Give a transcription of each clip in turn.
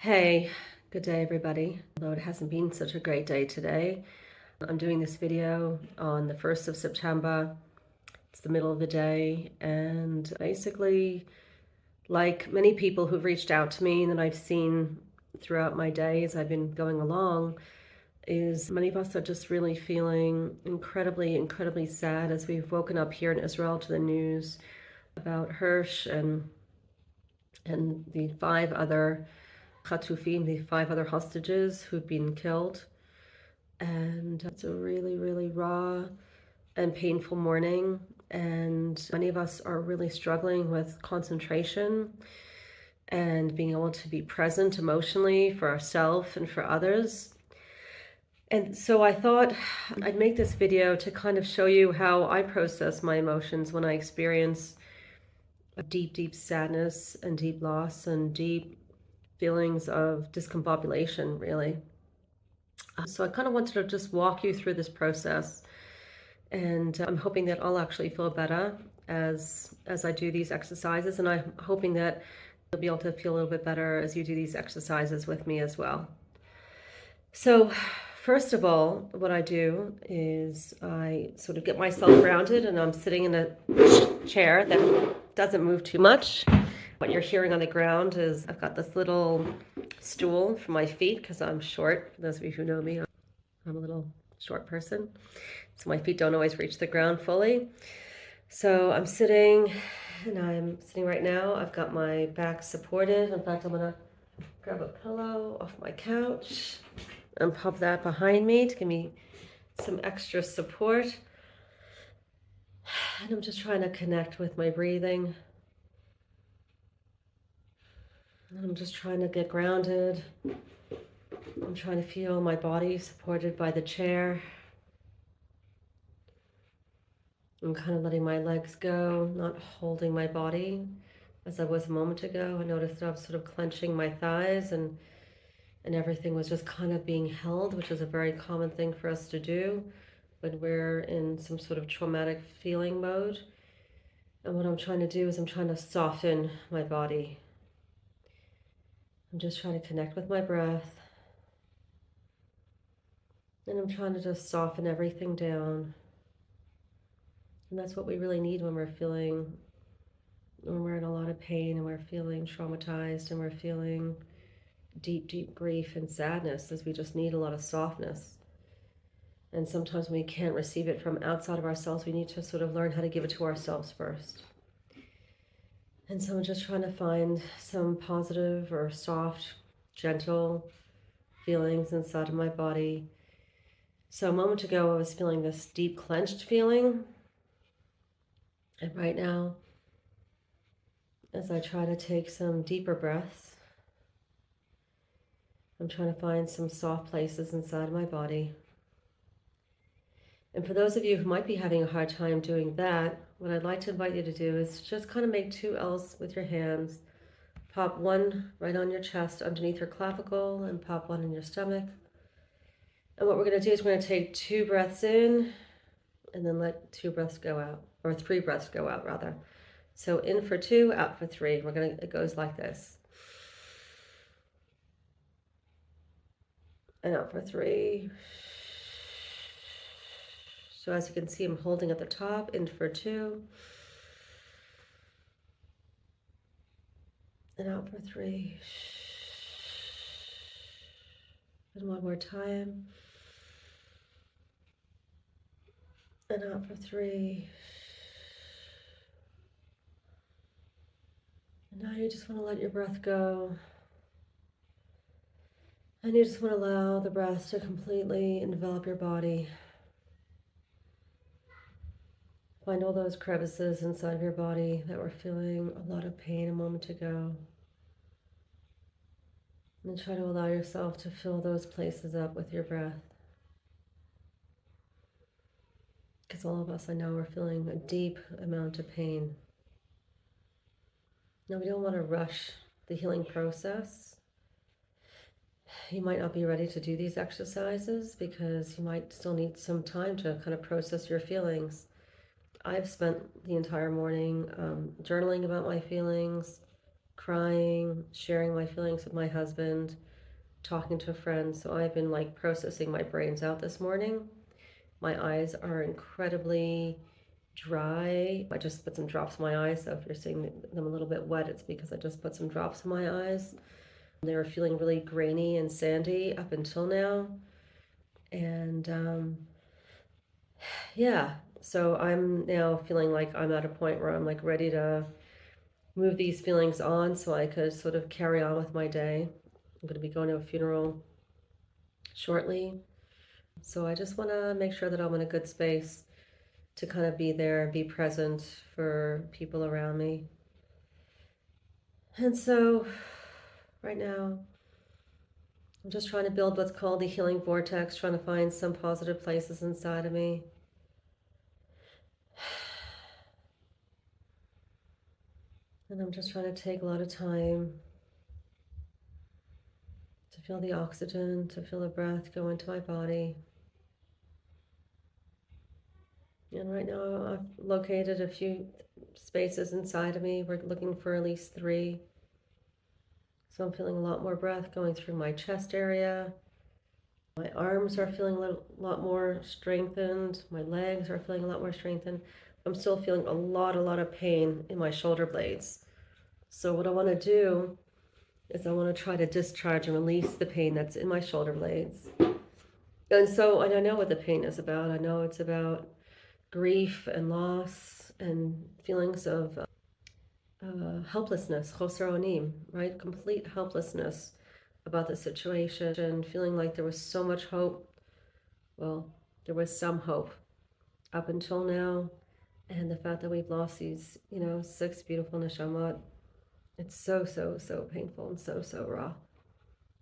Hey, good day everybody. Although it hasn't been such a great day today, I'm doing this video on the 1st of September. It's the middle of the day, and basically, like many people who've reached out to me that I've seen throughout my day as I've been going along, is many of us are just really feeling incredibly sad as we've woken up here in Israel to the news about Hersch and the 5 other Chatufim, the 5 other hostages who've been killed. And it's a really raw and painful morning. And many of us are really struggling with concentration and being able to be present emotionally for ourselves and for others. And so I thought I'd make this video to kind of show you how I process my emotions when I experience a deep sadness and deep loss and deep feelings of discombobulation, really. So I kind of wanted to just walk you through this process, and I'm hoping that I'll actually feel better as I do these exercises, and I'm hoping that you'll be able to feel a little bit better as you do these exercises with me as well. So first of all, what I do is I sort of get myself grounded, and I'm sitting in a chair that doesn't move too much. What you're hearing on the ground is I've got this little stool for my feet because I'm short. For those of you who know me, I'm a little short person, so my feet don't always reach the ground fully. So I'm sitting, and I'm sitting right now. I've got my back supported. In fact, I'm gonna grab a pillow off my couch and pop that behind me to give me some extra support. And I'm just trying to connect with my breathing. And I'm just trying to get grounded. I'm trying to feel my body supported by the chair. I'm kind of letting my legs go, not holding my body as I was a moment ago. I noticed that I was sort of clenching my thighs, and everything was just kind of being held, which is a very common thing for us to do when we're in some sort of traumatic feeling mode. And what I'm trying to do is I'm trying to soften my body. I'm just trying to connect with my breath. And I'm trying to just soften everything down. And that's what we really need when we're in a lot of pain and we're feeling traumatized and we're feeling deep grief and sadness, is we just need a lot of softness. And sometimes when we can't receive it from outside of ourselves, we need to sort of learn how to give it to ourselves first. And so I'm just trying to find some positive or soft, gentle feelings inside of my body. So a moment ago, I was feeling this deep clenched feeling. And right now, as I try to take some deeper breaths, I'm trying to find some soft places inside my body. And for those of you who might be having a hard time doing that, what I'd like to invite you to do is just kind of make 2 L's with your hands. Pop one right on your chest underneath your clavicle and pop one in your stomach. And what we're going to do is we're going to take 2 breaths in and then let 2 breaths go out, or 3 breaths go out rather. So in for 2, out for 3. It goes like this. And out for 3. So as you can see, I'm holding at the top, in for 2. And out for 3. And one more time. And out for 3. And now you just want to let your breath go. And you just want to allow the breath to completely envelop your body. Find all those crevices inside of your body that were feeling a lot of pain a moment ago. And try to allow yourself to fill those places up with your breath. Because all of us, I know, are feeling a deep amount of pain. Now, we don't want to rush the healing process. You might not be ready to do these exercises because you might still need some time to kind of process your feelings. I've spent the entire morning journaling about my feelings, crying, sharing my feelings with my husband, talking to friends. So I've been like processing my brains out this morning. My eyes are incredibly dry. I just put some drops in my eyes. So if you're seeing them a little bit wet, it's because I just put some drops in my eyes. They were feeling really grainy and sandy up until now. And yeah, so I'm now feeling like I'm at a point where I'm like ready to move these feelings on so I could sort of carry on with my day. I'm going to be going to a funeral shortly. So I just want to make sure that I'm in a good space to kind of be there, be present for people around me. And so right now, I'm just trying to build what's called the healing vortex, trying to find some positive places inside of me. And I'm just trying to take a lot of time to feel the oxygen, to feel the breath go into my body. And right now I've located a few spaces inside of me. We're looking for at least 3. So I'm feeling a lot more breath going through my chest area. My arms are feeling a lot more strengthened. My legs are feeling a lot more strengthened. I'm still feeling a lot of pain in my shoulder blades. So what I want to do is I want to try to discharge and release the pain that's in my shoulder blades. And I know what the pain is about. I know it's about grief and loss and feelings of helplessness, choser onim, right? Complete helplessness about the situation, feeling like there was so much hope. Well, there was some hope up until now, and the fact that we've lost these, 6 beautiful neshamot, it's so painful and so raw.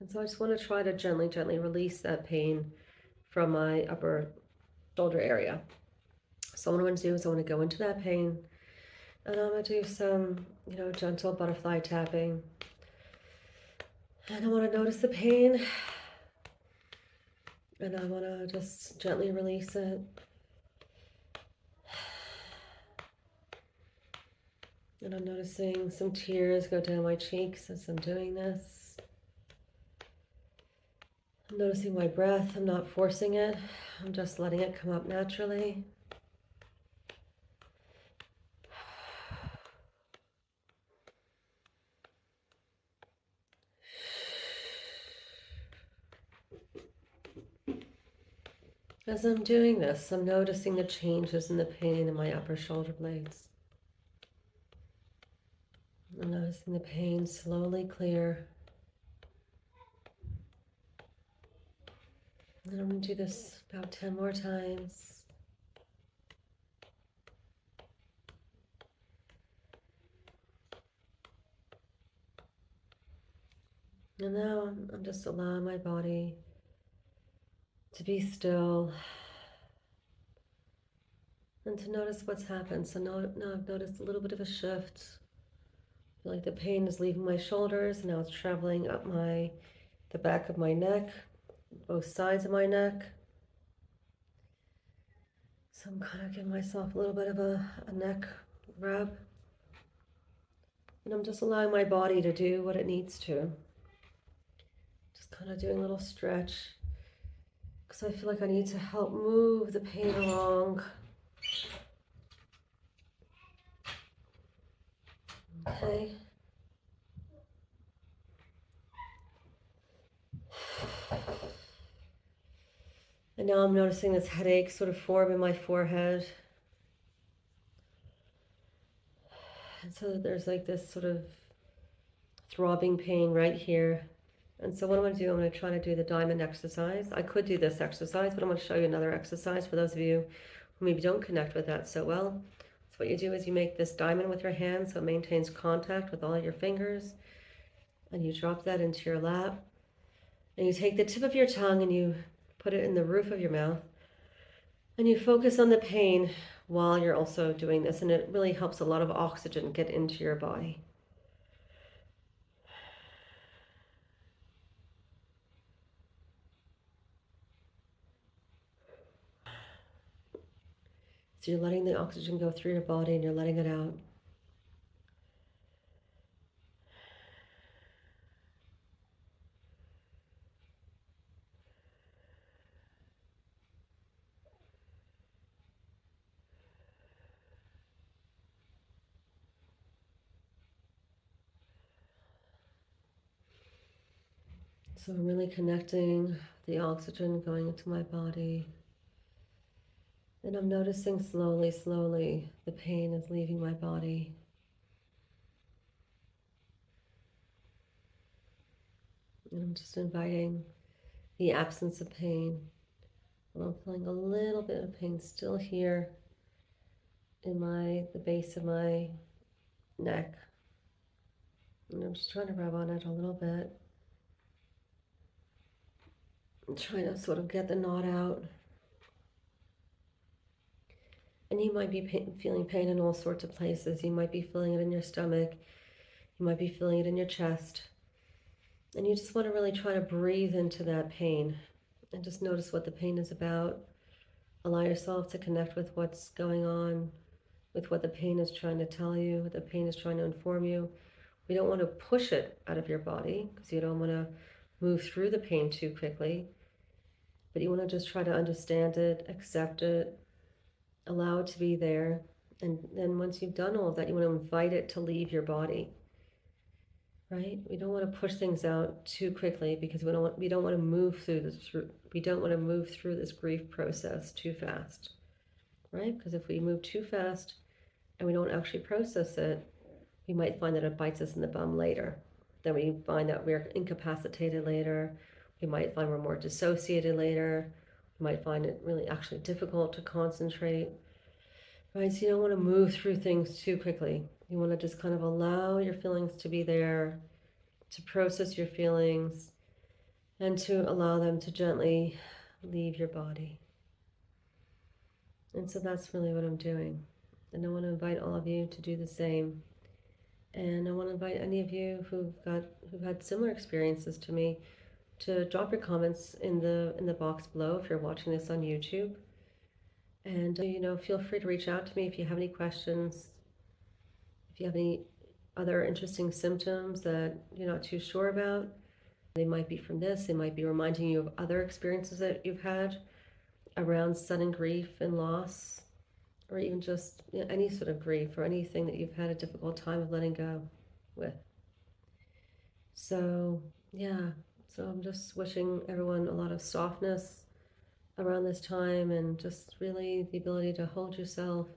And so I just want to try to gently release that pain from my upper shoulder area. So what I want to do is I want to go into that pain, and I'm going to do some, gentle butterfly tapping. And I want to notice the pain, and I want to just gently release it. And I'm noticing some tears go down my cheeks as I'm doing this. I'm noticing my breath. I'm not forcing it. I'm just letting it come up naturally. As I'm doing this, I'm noticing the changes in the pain in my upper shoulder blades. I'm noticing the pain slowly clear. And I'm going to do this about 10 more times. And now I'm just allowing my body to be still and to notice what's happened. So now I've noticed a little bit of a shift. I feel like the pain is leaving my shoulders, and now it's traveling up the back of my neck, both sides of my neck. So I'm kind of giving myself a little bit of a neck rub. And I'm just allowing my body to do what it needs to. Just kind of doing a little stretch, because I feel like I need to help move the pain along. Okay. And now I'm noticing this headache sort of form in my forehead. And so there's like this sort of throbbing pain right here. And so what I'm going to do, I'm going to try to do the diamond exercise. I could do this exercise, but I'm going to show you another exercise for those of you who maybe don't connect with that so well. So what you do is you make this diamond with your hand so it maintains contact with all your fingers. And you drop that into your lap. And you take the tip of your tongue and you put it in the roof of your mouth. And you focus on the pain while you're also doing this. And it really helps a lot of oxygen get into your body. So you're letting the oxygen go through your body and you're letting it out. So I'm really connecting the oxygen going into my body. And I'm noticing slowly, slowly, the pain is leaving my body. And I'm just inviting the absence of pain. And I'm feeling a little bit of pain still here in the base of my neck. And I'm just trying to rub on it a little bit. I'm trying to sort of get the knot out. And you might be feeling pain in all sorts of places. You might be feeling it in your stomach. You might be feeling it in your chest. And you just want to really try to breathe into that pain and just notice what the pain is about. Allow yourself to connect with what's going on, with what the pain is trying to tell you, what the pain is trying to inform you. We don't want to push it out of your body because you don't want to move through the pain too quickly. But you want to just try to understand it, accept it, allow it to be there. And then once you've done all of that, you want to invite it to leave your body. Right? We don't want to push things out too quickly because we don't want to move through this grief process too fast. Right? Because if we move too fast and we don't actually process it, we might find that it bites us in the bum later. Then we find that we're incapacitated later. We might find we're more dissociated later. We might find it really actually difficult to concentrate. Right? So you don't want to move through things too quickly. You want to just kind of allow your feelings to be there, to process your feelings, and to allow them to gently leave your body. And so that's really what I'm doing. And I want to invite all of you to do the same. And I want to invite any of you who've had similar experiences to me to drop your comments in the box below if you're watching this on YouTube. And feel free to reach out to me if you have any questions, if you have any other interesting symptoms that you're not too sure about. They might be from this, they might be reminding you of other experiences that you've had around sudden grief and loss, or even just any sort of grief or anything that you've had a difficult time of letting go with. So so I'm just wishing everyone a lot of softness around this time, and just really the ability to hold yourself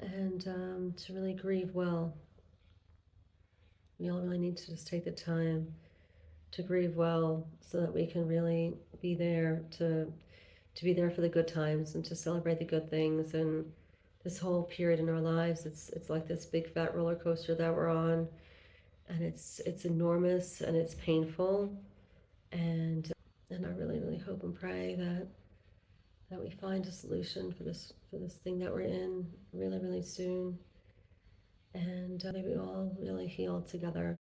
and to really grieve well. We all really need to just take the time to grieve well so that we can really be there to be there for the good times and to celebrate the good things. And this whole period in our lives, it's like this big fat roller coaster that we're on, and it's enormous and it's painful, and I really, really hope and pray that we find a solution for this thing that we're in really, really soon, and maybe we all really heal together.